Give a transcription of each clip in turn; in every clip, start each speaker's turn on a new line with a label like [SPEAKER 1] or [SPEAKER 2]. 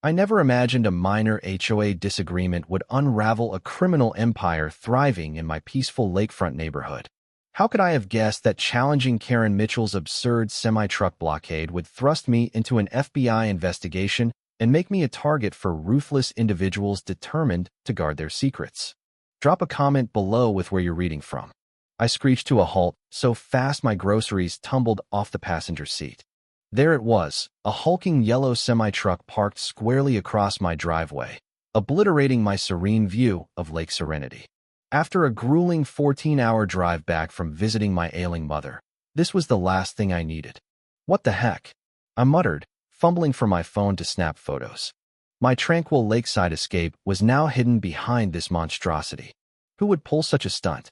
[SPEAKER 1] I never imagined a minor HOA disagreement would unravel a criminal empire thriving in my peaceful lakefront neighborhood. How could I have guessed that challenging Karen Mitchell's absurd semi-truck blockade would thrust me into an FBI investigation and make me a target for ruthless individuals determined to guard their secrets? Drop a comment below with where you're reading from. I screeched to a halt so fast my groceries tumbled off the passenger seat. There it was, a hulking yellow semi-truck parked squarely across my driveway, obliterating my serene view of Lake Serenity. After a grueling 14-hour drive back from visiting my ailing mother, this was the last thing I needed. What the heck? I muttered, fumbling for my phone to snap photos. My tranquil lakeside escape was now hidden behind this monstrosity. Who would pull such a stunt?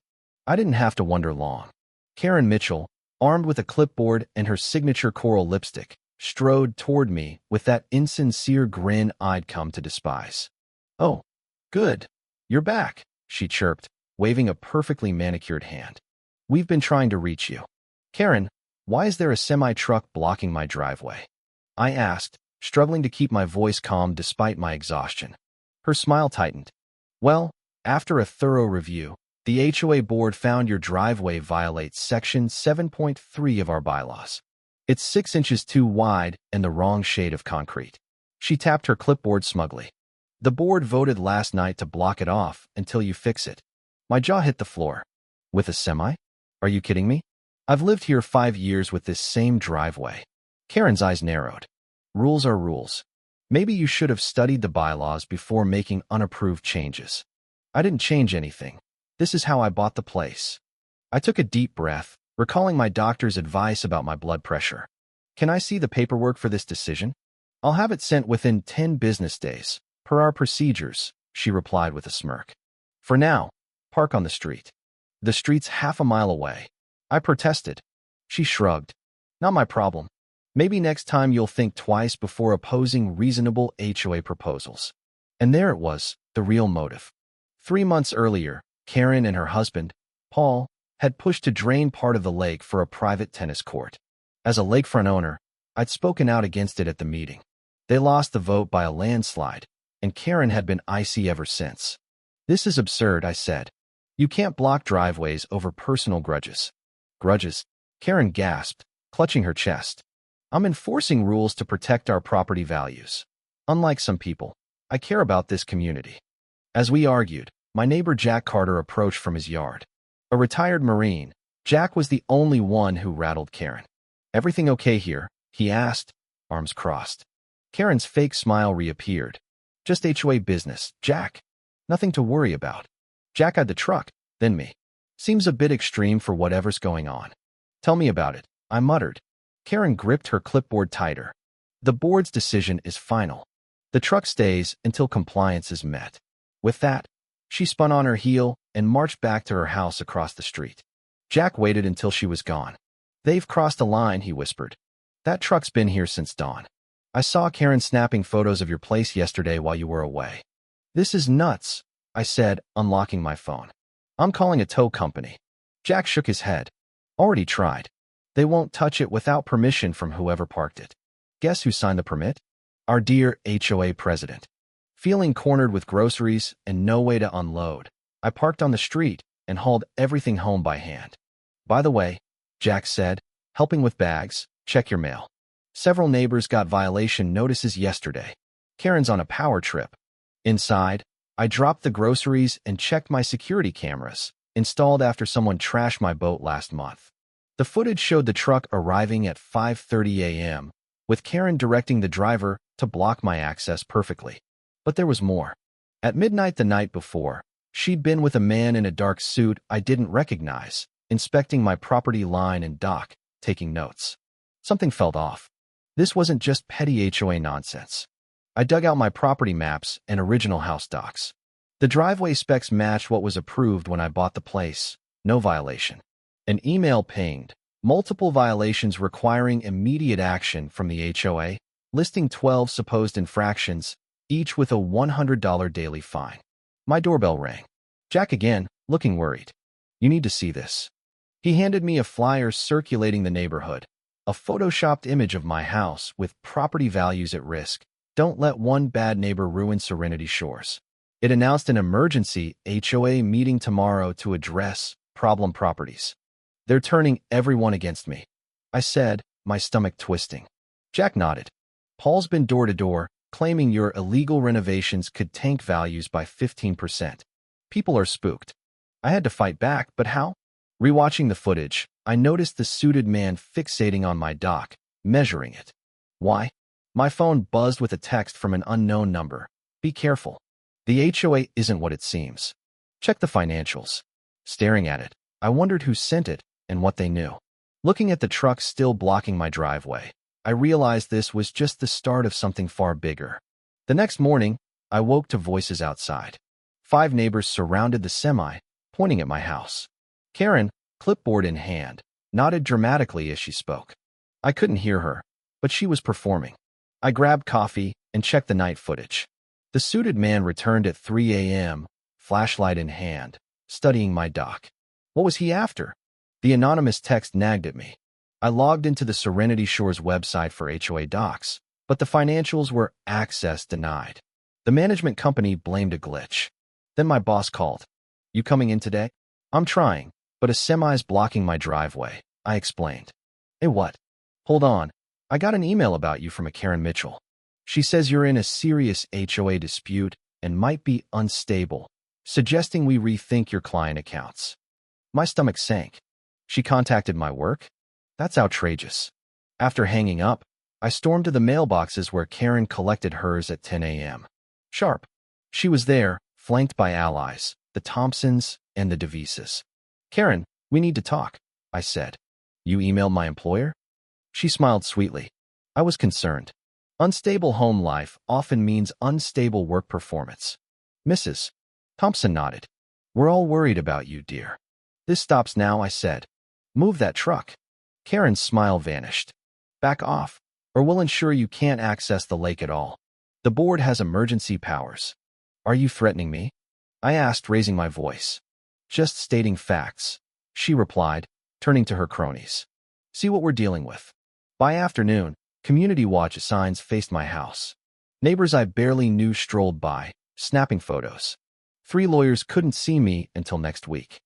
[SPEAKER 1] I didn't have to wonder long. Karen Mitchell, armed with a clipboard and her signature coral lipstick, strode toward me with that insincere grin I'd come to despise. "Oh, good. You're back," she chirped, waving a perfectly manicured hand. "We've been trying to reach you." "Karen, why is there a semi-truck blocking my driveway?" I asked, struggling to keep my voice calm despite my exhaustion. Her smile tightened. "Well, after a thorough review, the HOA board found your driveway violates Section 7.3 of our bylaws. It's 6 inches too wide and the wrong shade of concrete." She tapped her clipboard smugly. "The board voted last night to block it off until you fix it." My jaw hit the floor. "With a semi? Are you kidding me? I've lived here 5 years with this same driveway." Karen's eyes narrowed. "Rules are rules. Maybe you should have studied the bylaws before making unapproved changes." "I didn't change anything. This is how I bought the place." I took a deep breath, recalling my doctor's advice about my blood pressure. "Can I see the paperwork for this decision?" "I'll have it sent within 10 business days, per our procedures," she replied with a smirk. "For now, park on the street." "The street's half a mile away." I protested. She shrugged. "Not my problem. Maybe next time you'll think twice before opposing reasonable HOA proposals." And there it was, the real motive. 3 months earlier, Karen and her husband, Paul, had pushed to drain part of the lake for a private tennis court. As a lakefront owner, I'd spoken out against it at the meeting. They lost the vote by a landslide, and Karen had been icy ever since. "This is absurd," I said. "You can't block driveways over personal grudges." "Grudges?" Karen gasped, clutching her chest. "I'm enforcing rules to protect our property values. Unlike some people, I care about this community." As we argued, my neighbor Jack Carter approached from his yard. A retired Marine, Jack was the only one who rattled Karen. "Everything okay here?" he asked, arms crossed. Karen's fake smile reappeared. "Just HOA business, Jack. Nothing to worry about." Jack had the truck, then me. "Seems a bit extreme for whatever's going on." "Tell me about it," I muttered. Karen gripped her clipboard tighter. "The board's decision is final. The truck stays until compliance is met." With that, she spun on her heel and marched back to her house across the street. Jack waited until she was gone. "They've crossed a line," he whispered. "That truck's been here since dawn. I saw Karen snapping photos of your place yesterday while you were away." "This is nuts," I said, unlocking my phone. "I'm calling a tow company." Jack shook his head. "Already tried. They won't touch it without permission from whoever parked it." Guess who signed the permit? Our dear HOA president. Feeling cornered with groceries and no way to unload, I parked on the street and hauled everything home by hand. "By the way," Jack said, helping with bags, "check your mail. Several neighbors got violation notices yesterday. Karen's on a power trip." Inside, I dropped the groceries and checked my security cameras, installed after someone trashed my boat last month. The footage showed the truck arriving at 5:30 a.m., with Karen directing the driver to block my access perfectly. But there was more. At midnight the night before, she'd been with a man in a dark suit I didn't recognize, inspecting my property line and dock, taking notes. Something felt off. This wasn't just petty HOA nonsense. I dug out my property maps and original house docs. The driveway specs matched what was approved when I bought the place. No violation. An email pinged. Multiple violations requiring immediate action from the HOA, listing 12 supposed infractions, each with a $100 daily fine. My doorbell rang. Jack again, looking worried. "You need to see this." He handed me a flyer circulating the neighborhood, a photoshopped image of my house with property values at risk, Don't let one bad neighbor ruin Serenity Shores. It announced an emergency HOA meeting tomorrow to address problem properties. They're turning everyone against me, I said, my stomach twisting. Jack nodded. Paul's been door to door, claiming your illegal renovations could tank values by 15%. People are spooked. I had to fight back, but how? Rewatching the footage, I noticed the suited man fixating on my dock, measuring it. Why? My phone buzzed with a text from an unknown number. Be careful. The HOA isn't what it seems. Check the financials. Staring at it, I wondered who sent it and what they knew. Looking at the truck still blocking my driveway, I realized this was just the start of something far bigger. The next morning, I woke to voices outside. 5 neighbors surrounded the semi, pointing at my house. Karen, clipboard in hand, nodded dramatically as she spoke. I couldn't hear her, but she was performing. I grabbed coffee and checked the night footage. The suited man returned at 3 a.m., flashlight in hand, studying my dock. What was he after? The anonymous text nagged at me. I logged into the Serenity Shores website for HOA docs, but the financials were access denied. The management company blamed a glitch. Then my boss called. You coming in today? I'm trying, but a semi's blocking my driveway, I explained. Hey, what? Hold on. I got an email about you from a Karen Mitchell. She says you're in a serious HOA dispute and might be unstable, suggesting we rethink your client accounts. My stomach sank. She contacted my work? That's outrageous. After hanging up, I stormed to the mailboxes where Karen collected hers at 10 a.m. Sharp. She was there, flanked by allies, the Thompsons and the DeVises. Karen, we need to talk, I said. You emailed my employer? She smiled sweetly. I was concerned. Unstable home life often means unstable work performance. Mrs. Thompson nodded. We're all worried about you, dear. This stops now, I said. Move that truck. Karen's smile vanished. Back off, or we'll ensure you can't access the lake at all. The board has emergency powers. Are you threatening me? I asked, raising my voice. Just stating facts, she replied, turning to her cronies. See what we're dealing with. By afternoon, community watch signs faced my house. Neighbors I barely knew strolled by, snapping photos. 3 lawyers couldn't see me until next week.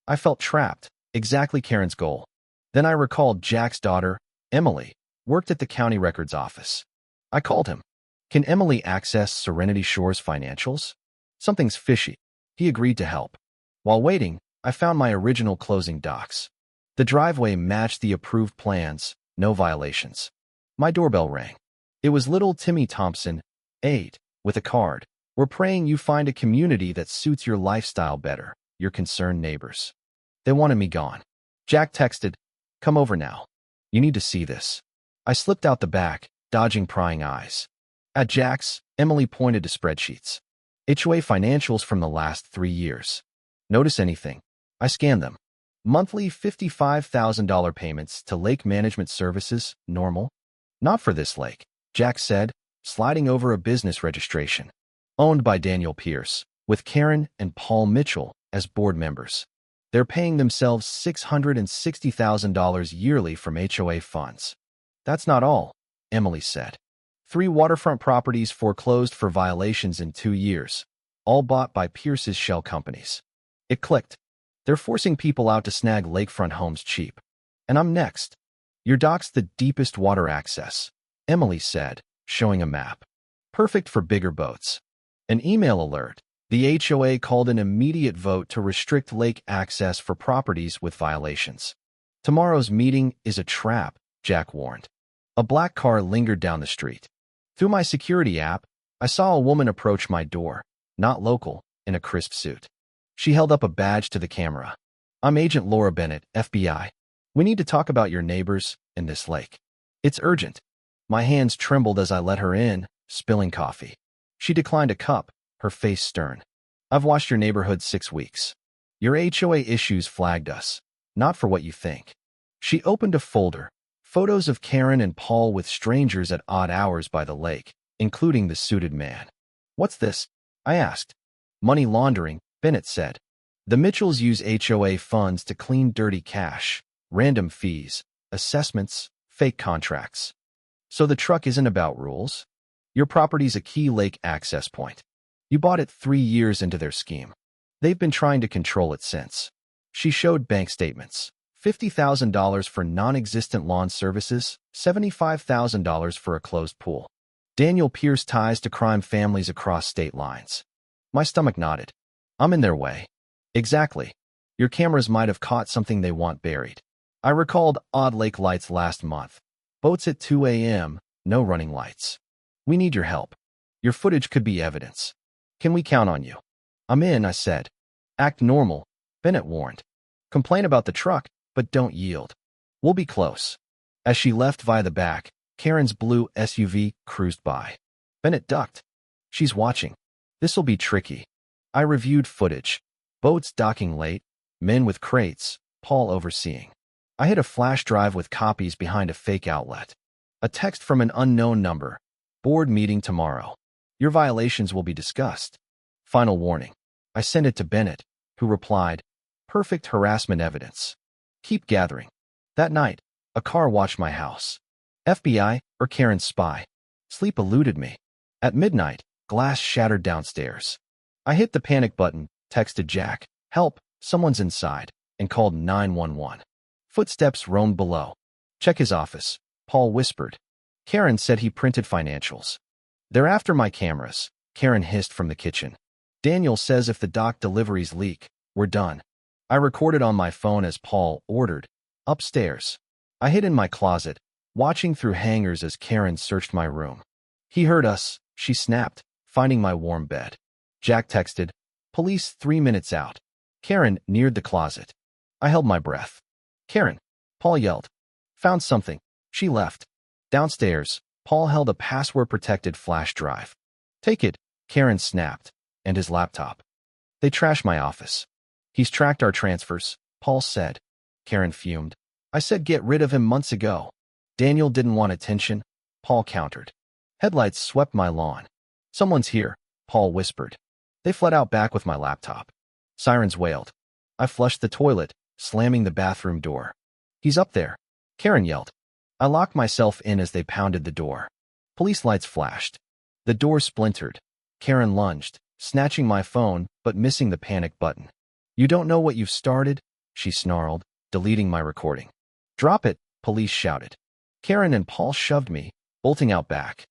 [SPEAKER 1] I felt trapped, exactly Karen's goal. Then I recalled Jack's daughter, Emily, worked at the county records office. I called him. Can Emily access Serenity Shores financials? Something's fishy. He agreed to help. While waiting, I found my original closing docs. The driveway matched the approved plans, no violations. My doorbell rang. It was little Timmy Thompson, 8, with a card. We're praying you find a community that suits your lifestyle better, your concerned neighbors. They wanted me gone. Jack texted, come over now. You need to see this. I slipped out the back, dodging prying eyes. At Jack's, Emily pointed to spreadsheets. HOA financials from the last 3 years. Notice anything? I scanned them. Monthly $55,000 payments to lake management services, normal? Not for this lake, Jack said, sliding over a business registration. Owned by Daniel Pierce, with Karen and Paul Mitchell as board members. They're paying themselves $660,000 yearly from HOA funds. That's not all, Emily said. 3 waterfront properties foreclosed for violations in 2 years, all bought by Pierce's shell companies. It clicked. They're forcing people out to snag lakefront homes cheap. And I'm next. Your dock's the deepest water access, Emily said, showing a map. Perfect for bigger boats. An email alert. The HOA called an immediate vote to restrict lake access for properties with violations. Tomorrow's meeting is a trap, Jack warned. A black car lingered down the street. Through my security app, I saw a woman approach my door, not local, in a crisp suit. She held up a badge to the camera. I'm Agent Laura Bennett, FBI. We need to talk about your neighbors and this lake. It's urgent. My hands trembled as I let her in, spilling coffee. She declined a cup, her face stern. I've watched your neighborhood 6 weeks. Your HOA issues flagged us, not for what you think. She opened a folder, photos of Karen and Paul with strangers at odd hours by the lake, including the suited man. What's this? I asked. Money laundering, Bennett said. The Mitchells use HOA funds to clean dirty cash, random fees, assessments, fake contracts. So the truck isn't about rules? Your property's a key lake access point. You bought it 3 years into their scheme. They've been trying to control it since. She showed bank statements. $50,000 for non-existent lawn services, $75,000 for a closed pool. Daniel Pierce ties to crime families across state lines. My stomach nodded. I'm in their way. Exactly. Your cameras might have caught something they want buried. I recalled odd lake lights last month. Boats at 2 a.m., no running lights. We need your help. Your footage could be evidence. Can we count on you? I'm in, I said. Act normal, Bennett warned. Complain about the truck, but don't yield. We'll be close. As she left via the back, Karen's blue SUV cruised by. Bennett ducked. She's watching. This'll be tricky. I reviewed footage. Boats docking late, men with crates, Paul overseeing. I hit a flash drive with copies behind a fake outlet. A text from an unknown number. Board meeting tomorrow. Your violations will be discussed. Final warning. I sent it to Bennett, who replied, perfect harassment evidence. Keep gathering. That night, a car watched my house. FBI or Karen's spy. Sleep eluded me. At midnight, glass shattered downstairs. I hit the panic button, texted Jack, help, someone's inside, and called 911. Footsteps roamed below. Check his office, Paul whispered. Karen said he printed financials. They're after my cameras, Karen hissed from the kitchen. Daniel says if the dock deliveries leak, we're done. I recorded on my phone as Paul ordered. Upstairs. I hid in my closet, watching through hangers as Karen searched my room. He heard us, she snapped, finding my warm bed. Jack texted, police 3 minutes out. Karen neared the closet. I held my breath. Karen, Paul yelled. Found something. She left. Downstairs, Paul held a password-protected flash drive. Take it, Karen snapped, and his laptop. They trashed my office. He's tracked our transfers, Paul said. Karen fumed. I said get rid of him months ago. Daniel didn't want attention, Paul countered. Headlights swept my lawn. Someone's here, Paul whispered. They fled out back with my laptop. Sirens wailed. I flushed the toilet, slamming the bathroom door. He's up there, Karen yelled. I locked myself in as they pounded the door. Police lights flashed. The door splintered. Karen lunged, snatching my phone but missing the panic button. You don't know what you've started? She snarled, deleting my recording. Drop it, police shouted. Karen and Paul shoved me, bolting out back.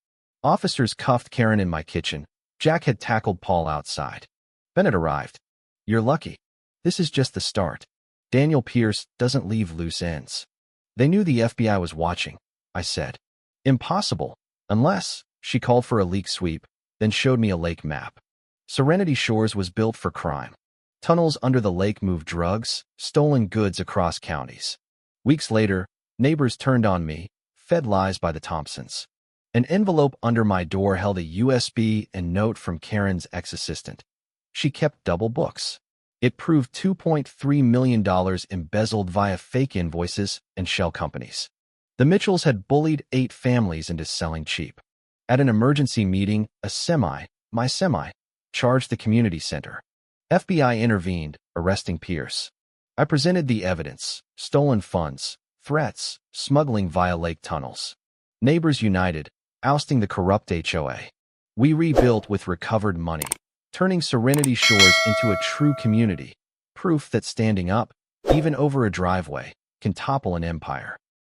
[SPEAKER 1] Officers cuffed Karen in my kitchen. Jack had tackled Paul outside. Bennett arrived. You're lucky. This is just the start. Daniel Pierce doesn't leave loose ends. They knew the FBI was watching, I said. Impossible, unless, she called for a leak sweep, then showed me a lake map. Serenity Shores was built for crime. Tunnels under the lake moved drugs, stolen goods across counties. Weeks later, neighbors turned on me, fed lies by the Thompsons. An envelope under my door held a USB and note from Karen's ex-assistant. She kept double books. It proved $2.3 million embezzled via fake invoices and shell companies. The Mitchells had bullied 8 families into selling cheap. At an emergency meeting, my semi, charged the community center. FBI intervened, arresting Pierce. I presented the evidence: stolen funds, threats, smuggling via lake tunnels. Neighbors united, ousting the corrupt HOA. We rebuilt with recovered money, turning Serenity Shores into a true community, proof that standing up, even over a driveway, can topple an empire.